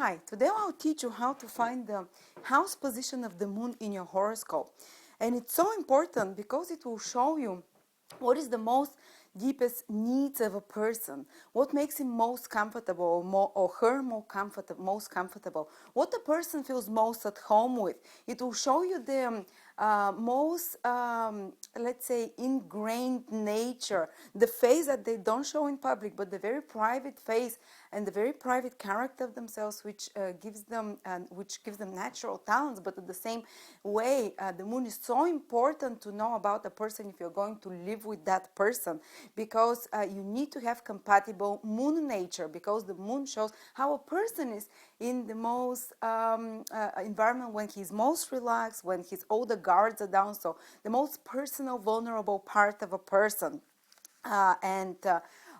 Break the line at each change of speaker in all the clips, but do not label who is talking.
Hi, today I'll teach you how to find the house position of the moon in your horoscope. And it's so important because it will show you what is the most deepest needs of a person, what makes him most comfortable or her most comfortable, what the person feels most at home with. It will show you the most, let's say, ingrained nature, the face that they don't show in public, but the very private face and the very private character of themselves, which gives them natural talents. But at the same way, the moon is so important to know about a person if you're going to live with that person, because you need to have compatible moon nature, because the moon shows how a person is in the most environment when he's most relaxed, when all the guards are down, so the most personal, vulnerable part of a person. And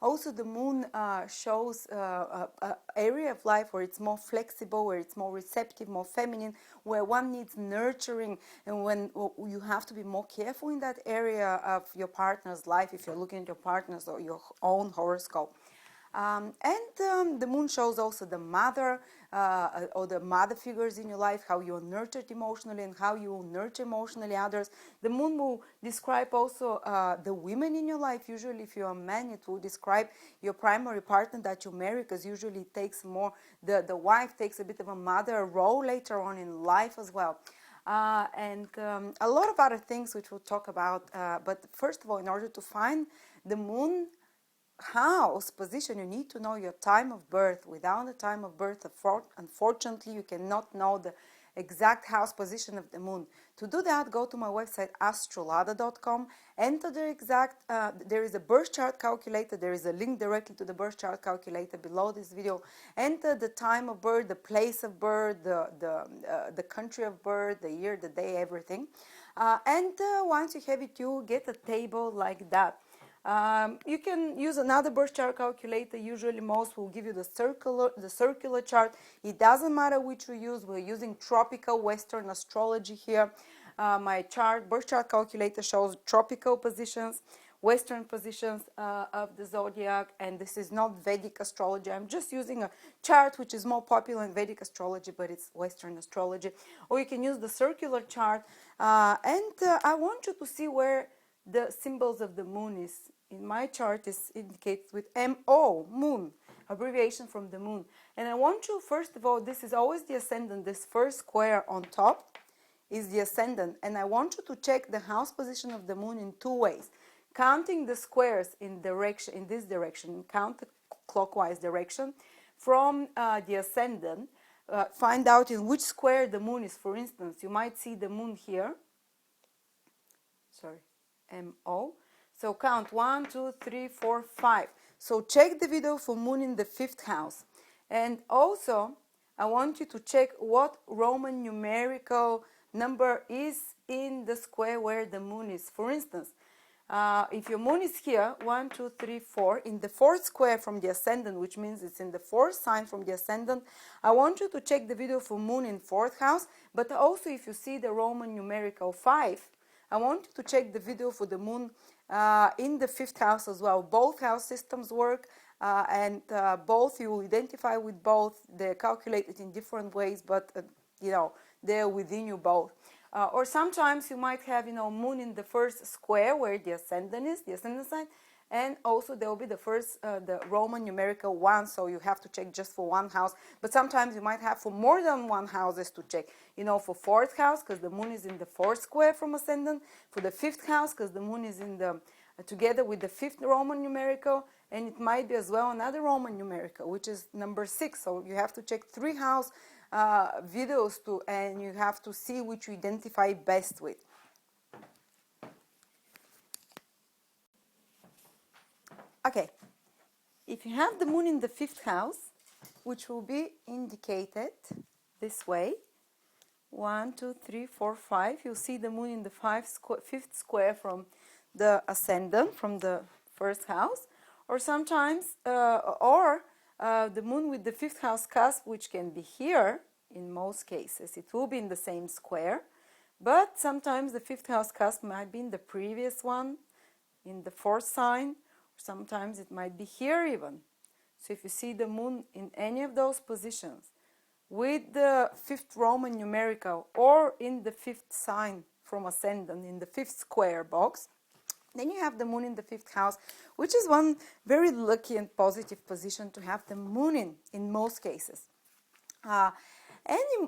also the moon shows an area of life where it's more flexible, where it's more receptive, more feminine, where one needs nurturing, and when you have to be more careful in that area of your partner's life if you're looking at your partner's or your own horoscope. And the moon shows also the mother or the mother figures in your life, how you're nurtured emotionally and how you will nurture emotionally others. The moon will describe also the women in your life. Usually if you're a man, it will describe your primary partner that you marry, because usually it takes more, the wife takes a bit of a mother role later on in life as well. And a lot of other things which we'll talk about. But first of all, in order to find the moon house position, you need to know your time of birth. Without the time of birth, unfortunately, you cannot know the exact house position of the moon. To do that, go to my website astrolada.com, enter the exact, there is a birth chart calculator, there is a link directly to the birth chart calculator below this video. Enter the time of birth, the place of birth, the country of birth, the year, the day, everything. And once you have it, you get a table like that. You can use another birth chart calculator. Usually most will give you the circular chart. It doesn't matter which we use. We're using tropical Western astrology here. My birth chart calculator shows tropical positions, Western positions of the zodiac, and this is not Vedic astrology. I'm just using a chart which is more popular in Vedic astrology, but it's Western astrology. Or you can use the circular chart, and I want you to see where the symbols of the moon is. In my chart is indicated with MO, moon, abbreviation from the moon. And I want you, first of all, this is always the ascendant. This first square on top is the ascendant. And I want you to check the house position of the moon in two ways. Counting the squares in this direction, counterclockwise direction from the ascendant. Find out in which square the moon is. For instance, you might see the moon here. Sorry. MO. So count 1, 2, 3, 4, 5. So check the video for moon in the 5th house. And also, I want you to check what Roman numerical number is in the square where the moon is. For instance, if your moon is here, 1, 2, 3, 4, in the 4th square from the ascendant, which means it's in the 4th sign from the ascendant, I want you to check the video for moon in 4th house. But also, if you see the Roman numerical 5, I want you to check the video for the moon in the 5th house as well. Both house systems work, and both you identify with both. They're calculated in different ways, but they're within you both. Or sometimes you might have moon in the 1st square where the ascendant is, the ascendant sign, and also there will be the Roman numerical 1, so you have to check just for one house. But sometimes you might have for more than one houses to check. For 4th house, because the moon is in the 4th square from ascendant. For the 5th house, because the moon is in together with the 5th Roman numerical, and it might be as well another Roman numerical, which is number 6. So you have to check 3 house videos and you have to see which you identify best with. Okay, if you have the moon in the 5th house, which will be indicated this way, 1, 2, 3, 4, 5, you'll see the moon in the 5th square from the ascendant, from the 1st house, or sometimes, the moon with the 5th house cusp, which can be here. In most cases, it will be in the same square, but sometimes the 5th house cusp might be in the previous one, in the 4th sign. Sometimes it might be here even. So if you see the moon in any of those positions, with the fifth Roman numerical or in the fifth sign from ascendant, in the fifth square box, then you have the moon in the fifth house, which is one very lucky and positive position to have the moon in most cases. And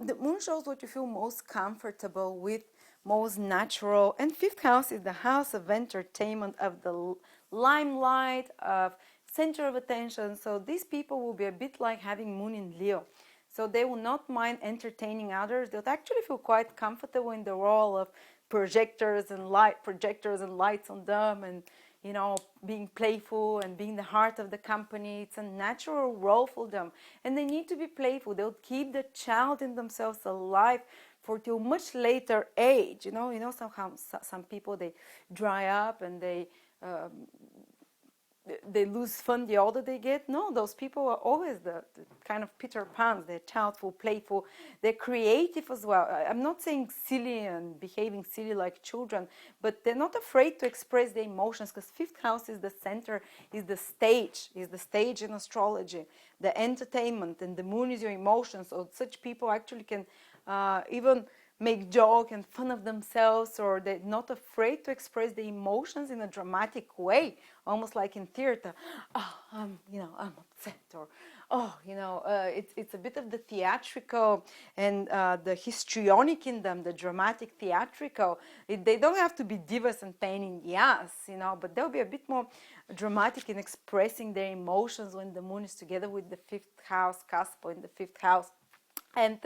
the moon shows what you feel most comfortable with, most natural. And fifth house is the house of entertainment, of the limelight, of center of attention. So these people will be a bit like having moon in Leo. So they will not mind entertaining others. They'll actually feel quite comfortable in the role of projectors and lights on them, and being playful and being the heart of the company. It's a natural role for them, and they need to be playful. They'll keep the child in themselves alive for till much later age. Somehow some people, they dry up and they lose fun the older they get. No, those people are always the kind of Peter Pans. They're childful, playful, they're creative as well. I'm not saying silly and behaving silly like children, but they're not afraid to express their emotions, because fifth house is the center, is the stage in astrology, the entertainment, and the moon is your emotions. So such people actually can even make joke and fun of themselves, or they're not afraid to express the emotions in a dramatic way, almost like in theater. I'm upset, or it's a bit of the theatrical and the histrionic in them, the dramatic theatrical. They don't have to be divas and pain in the ass, but they'll be a bit more dramatic in expressing their emotions when the moon is together with the fifth house cusp, or in the fifth house. And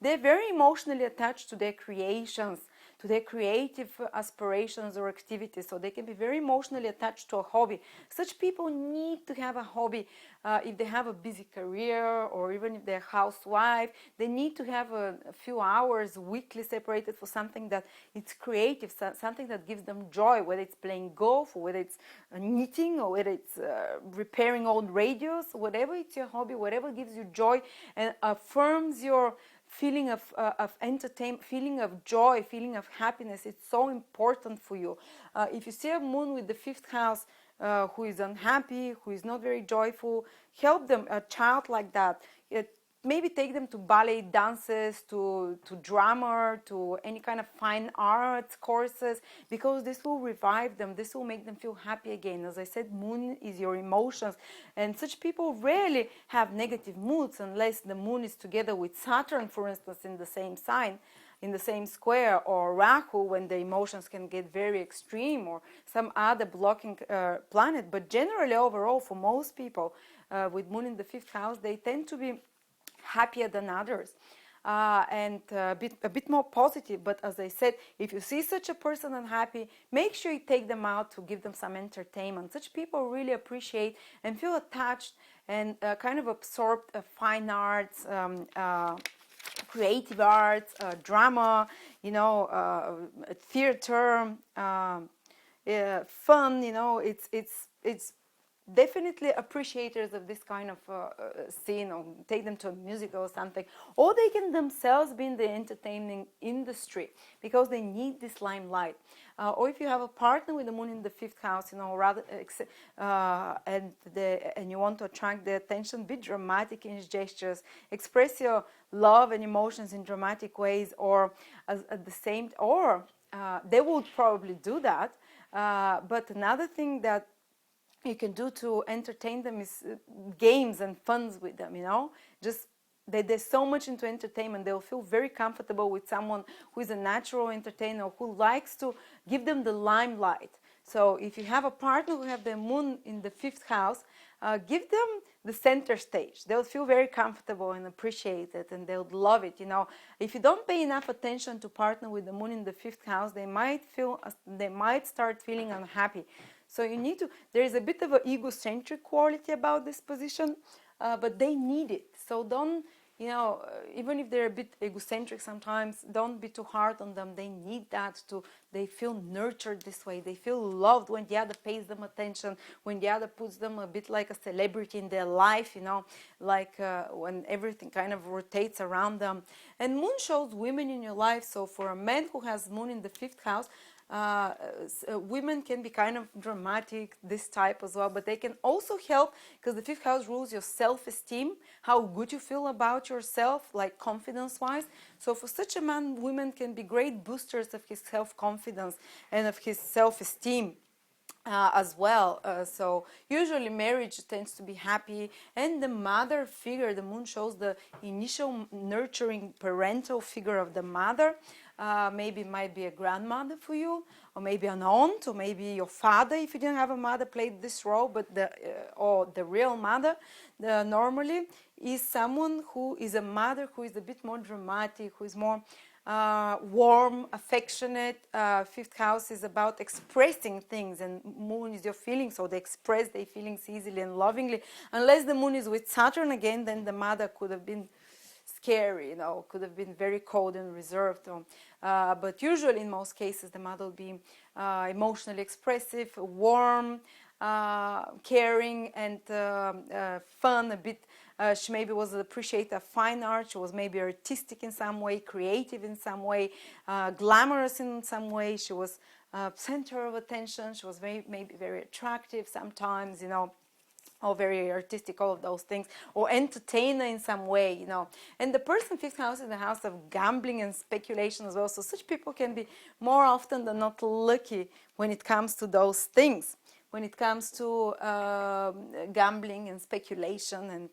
they're very emotionally attached to their creations, to their creative aspirations or activities. So they can be very emotionally attached to a hobby. Such people need to have a hobby. If they have a busy career, or even if they're a housewife, they need to have a few hours weekly separated for something that it's creative, something that gives them joy, whether it's playing golf, or whether it's knitting, or whether it's repairing old radios, whatever it's your hobby, whatever gives you joy and affirms your feeling of entertainment, feeling of joy, feeling of happiness. It's so important for you. If you see a moon with the fifth house who is unhappy, who is not very joyful, help them, a child like that. Maybe take them to ballet dances, to drama, to any kind of fine arts courses, because this will revive them. This will make them feel happy again. As I said, moon is your emotions, and such people rarely have negative moods unless the moon is together with Saturn, for instance, in the same sign, in the same square, or Rahu, when the emotions can get very extreme, or some other blocking planet. But generally, overall, for most people with moon in the fifth house, they tend to be happier than others, and a bit more positive. But as I said, if you see such a person unhappy, make sure you take them out to give them some entertainment. Such people really appreciate and feel attached and kind of absorbed fine arts, creative arts, drama, theater, fun. It's definitely appreciators of this kind of scene, or take them to a musical or something, or they can themselves be in the entertaining industry because they need this limelight. Or if you have a partner with the moon in the fifth house, and you want to attract the attention, be dramatic in gestures, express your love and emotions in dramatic ways, or at the same, or they would probably do that. But another thing that you can do to entertain them is games and funs with them, just they're so much into entertainment. They'll feel very comfortable with someone who is a natural entertainer, who likes to give them the limelight. So if you have a partner who have the moon in the fifth house, give them the center stage. They'll feel very comfortable and appreciate it, and they'll love it. If you don't pay enough attention to partner with the moon in the fifth house, they might start feeling unhappy. So there is a bit of an egocentric quality about this position, but they need it. So don't, even if they're a bit egocentric sometimes, don't be too hard on them. They need that they feel nurtured this way. They feel loved when the other pays them attention, when the other puts them a bit like a celebrity in their life, like when everything kind of rotates around them. And moon shows women in your life. So for a man who has moon in the fifth house, women can be kind of dramatic, this type as well, but they can also help because the fifth house rules your self-esteem, how good you feel about yourself, like confidence-wise. So for such a man, women can be great boosters of his self-confidence and of his self-esteem. As well. So usually marriage tends to be happy, and the mother figure, the moon shows the initial nurturing parental figure of the mother. Maybe it might be a grandmother for you, or maybe an aunt, or maybe your father if you didn't have a mother played this role, but or the real mother normally is someone who is a mother who is a bit more dramatic, who is more warm, affectionate. Fifth house is about expressing things, and moon is your feelings, so they express their feelings easily and lovingly. Unless the moon is with Saturn again, then the mother could have been scary, could have been very cold and reserved. But usually, in most cases, the mother will be emotionally expressive, warm, caring, and fun, a bit. She maybe was an appreciator of fine art. She was maybe artistic in some way, creative in some way, glamorous in some way. She was center of attention. She was maybe very attractive sometimes, or very artistic, all of those things, or entertainer in some way, And the person fifth house is the house of gambling and speculation as well. So such people can be more often than not lucky when it comes to those things. When it comes to gambling and speculation and,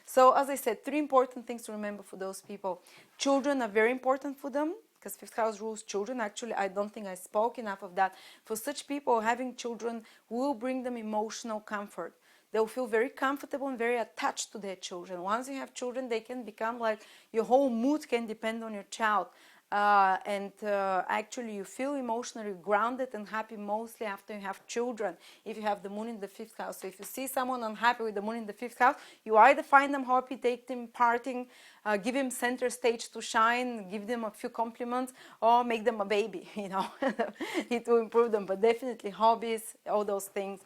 So as I said, 3 important things to remember for those people. Children are very important for them because fifth house rules children. Actually, I don't think I spoke enough of that. For such people, having children will bring them emotional comfort. They'll feel very comfortable and very attached to their children. Once you have children, they can become like your whole mood can depend on your child. Actually you feel emotionally grounded and happy mostly after you have children, if you have the moon in the fifth house. So if you see someone unhappy with the moon in the fifth house, you either find them happy, take them partying, give him center stage to shine, give them a few compliments, or make them a baby, It will improve them, but definitely hobbies, all those things.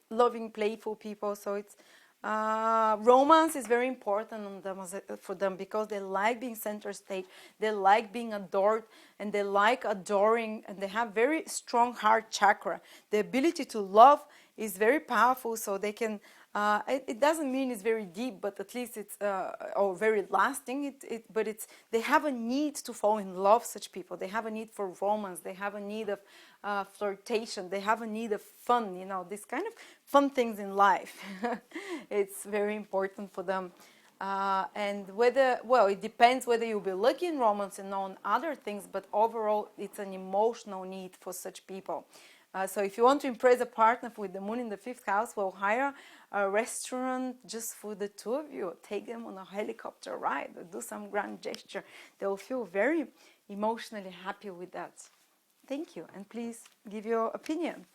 Loving, playful people. So it's romance is very important on them, for them, because they like being center stage, they like being adored, and they like adoring, and they have very strong heart chakra. The ability to love is very powerful, so they can it doesn't mean it's very deep, but at least it's or very lasting. They have a need to fall in love. Such people, they have a need for romance. They have a need of flirtation. They have a need of fun. This kind of fun things in life. It's very important for them. And it depends whether you'll be lucky in romance and on other things, but overall, it's an emotional need for such people. So if you want to impress a partner with the moon in the fifth house, hire a restaurant just for the two of you. Take them on a helicopter ride or do some grand gesture. They will feel very emotionally happy with that. Thank you, and please give your opinion.